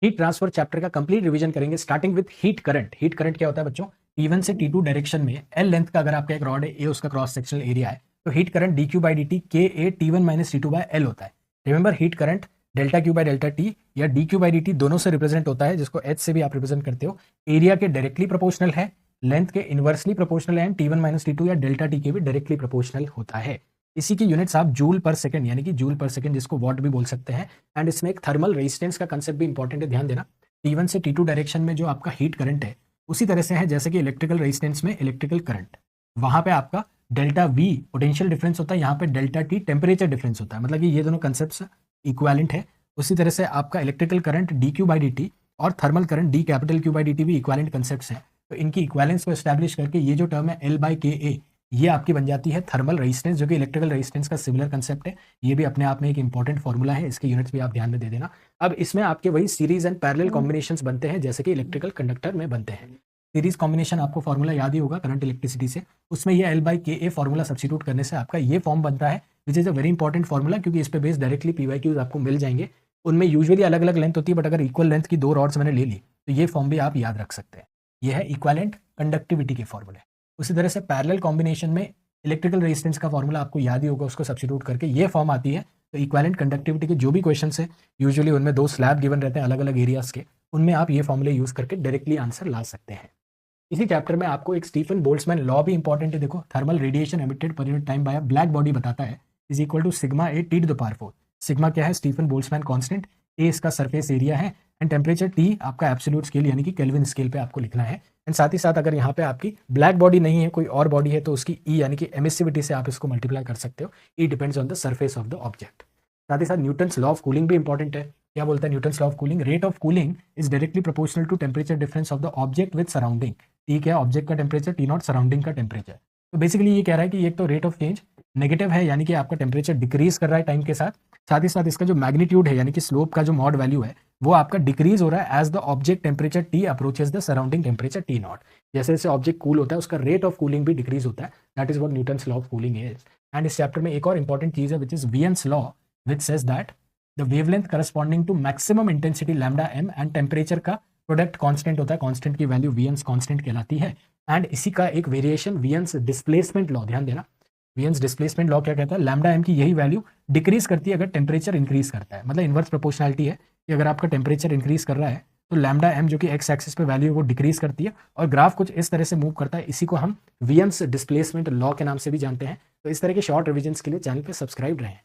Heat transfer chapter का complete revision करेंगे starting with heat current. Heat current क्या होता है बच्चों? T1 से T2 डायरेक्शन में L लेंथ का अगर आपका एक रॉड है, A उसका क्रॉस सेक्शनल एरिया है, तो heat current dq by dt KA T1 minus T2 by L होता है। Remember heat current delta q by delta t या dq बाई dt दोनों से रिप्रेजेंट होता है, जिसको h से भी आप रिप्रेजेंट करते हो। एरिया के डायरेक्टली प्रोपोर्शनल है, लेंथ के इनवर्सली प्रोपोर्शनल है, T1 माइनस T2 या डेल्टा टी के भी डायरेक्टली प्रोपोर्शनल होता है। इसी की यूनिट्स आप जूल पर सेकंड यानी कि जूल पर सेकंड जिसको वॉट भी बोल सकते हैं। एंड इसमें एक थर्मल रेजिस्टेंस का कंसेप्ट भी इंपॉर्टेंट है, ध्यान देना। T1 से T2 डायरेक्शन में जो आपका हीट करंट है उसी तरह से है जैसे कि इलेक्ट्रिकल रेजिस्टेंस में इलेक्ट्रिकल करंट, वहां पे आपका डेल्टा V पोटेंशियल डिफरेंस होता है, यहाँ पे डेल्टा T टेम्परेचर डिफरेंस होता है। मतलब कि ये दोनों कंसेप्ट इक्वालेंट है। उसी तरह से आपका electrical current dq by dt और thermal current d capital Q by dt भी इक्वालेंट कंसेप्ट्स हैं। तो इनकी इक्वालेंस को एस्टैब्लिश करके ये जो टर्म है L बाई KA ये आपकी बन जाती है थर्मल रेजिस्टेंस, जो कि इलेक्ट्रिकल रेजिस्टेंस का सिमिलर कंसेप्ट है। ये भी अपने आप में एक इंपॉर्टेंट फॉर्मूला है, इसके यूनिट्स भी आप ध्यान में दे देना। अब इसमें आपके वही सीरीज एंड पैरेलल कॉम्बिनेशंस बनते हैं जैसे कि इलेक्ट्रिकल कंडक्टर में बनते हैं। सीरीज कॉम्बिनेशन आपको फॉर्मूला याद ही होगा करंट इलेक्ट्रिसिटी से, उसमें ये L by KA formula substitute करने से आपका ये फॉर्म बनता है, which is a very important formula, क्योंकि इस पे बेस्ड डायरेक्टली PYQs आपको मिल जाएंगे। उनमें यूजुअली अलग अलग लेंथ होती है, बट अगर इक्वल लेंथ की दो रॉड्स मैंने ले ली तो ये फॉर्म भी आप याद रख सकते हैं। यह है इक्वालेंट कंडक्टिविटी के फॉर्मूले। उसी तरह से पैरेलल कॉम्बिनेशन में इलेक्ट्रिकल रेजिस्टेंस का फॉर्मूला आपको याद ही होगा, उसको सब्स्टिट्यूट करके ये फॉर्म आती है। तो इक्वालेंट कंडक्टिविटी के जो भी क्वेश्चन है यूजुअली उनमें दो स्लैब गिवन रहते हैं अलग अलग एरियाज के, उनमें आप ये फॉर्मूले यूज करके डायरेक्टली आंसर ला सकते हैं। इसी चैप्टर में आपको एक स्टीफन बोल्ट्जमैन लॉ भी इंपॉर्टेंट है। देखो, thermal radiation emitted per unit time by a black body बताता है is equal to sigma A T to the power 4। Sigma क्या है? स्टीफन बोल्ट्जमैन कांस्टेंट, ए इसका सरफेस एरिया है, एंड टेम्परेचर टी आपका एब्सोल्यूट स्केल यानी कि kelvin scale पे आपको लिखना है। एंड साथ ही साथ अगर यहाँ पे आपकी ब्लैक बॉडी नहीं है, कोई और बॉडी है, तो उसकी ई यानी कि एमिसिविटी से आप इसको मल्टीप्लाई कर सकते हो। E depends on the surface of the object. साथ ही साथ न्यूटन्स लॉ ऑफ कूलिंग भी इंपॉर्टेंट है। क्या बोलता है Newton's law of cooling? Rate of cooling is directly proportional to temperature difference of the object with surrounding. T क्या है? ऑब्जेक्ट का टेम्परेचर, टी नॉट सराउंडिंग का टेम्परेचर। तो बेसिकली ये कह रहा है कि एक तो रेट ऑफ चेंज नेगेटिव है, यानी कि आपका टेम्परेचर डिक्रीज कर रहा है टाइम के साथ ही साथ इसका जो मैग्नीट्यूड है यानी कि स्लोप का जो मॉड वैल्यू है वो आपका डिक्रीज हो रहा है as the object temperature T approaches the surrounding temperature T naught. जैसे जैसे ऑब्जेक्ट कूल होता है उसका रेट ऑफ कूलिंग भी डिक्रीज होता है। That is what Newton's law of cooling is. And इस चैप्टर में एक और इंपॉर्टेंट चीज है which is Wien's law, which says that the wavelength corresponding to maximum intensity lambda M and temperature का प्रोडक्ट कांस्टेंट होता है। कांस्टेंट की वैल्यू वीएन्स कांस्टेंट कहलाती है। एंड इसी का एक वेरिएशन वीएन्स डिस्प्लेसमेंट लॉ, ध्यान देना। वीएन्स डिस्प्लेसमेंट लॉ क्या कहता है? लैम्डा एम की यही वैल्यू डिक्रीज करती है अगर टेम्परेचर इंक्रीज करता है। मतलब इन्वर्स प्रोपोर्शनलिटी है कि अगर आपका टेम्परेचर इंक्रीज कर रहा है तो लैम्डा एम जो कि एक्स एक्सिस पे वैल्यू है वो डिक्रीज करती है और ग्राफ कुछ इस तरह से मूव करता है। इसी को हम वीएन्स डिस्प्लेसमेंट लॉ के नाम से भी जानते हैं। तो इस तरह के शॉर्ट रिविजन्स के लिए चैनल पे सब्सक्राइब रहें।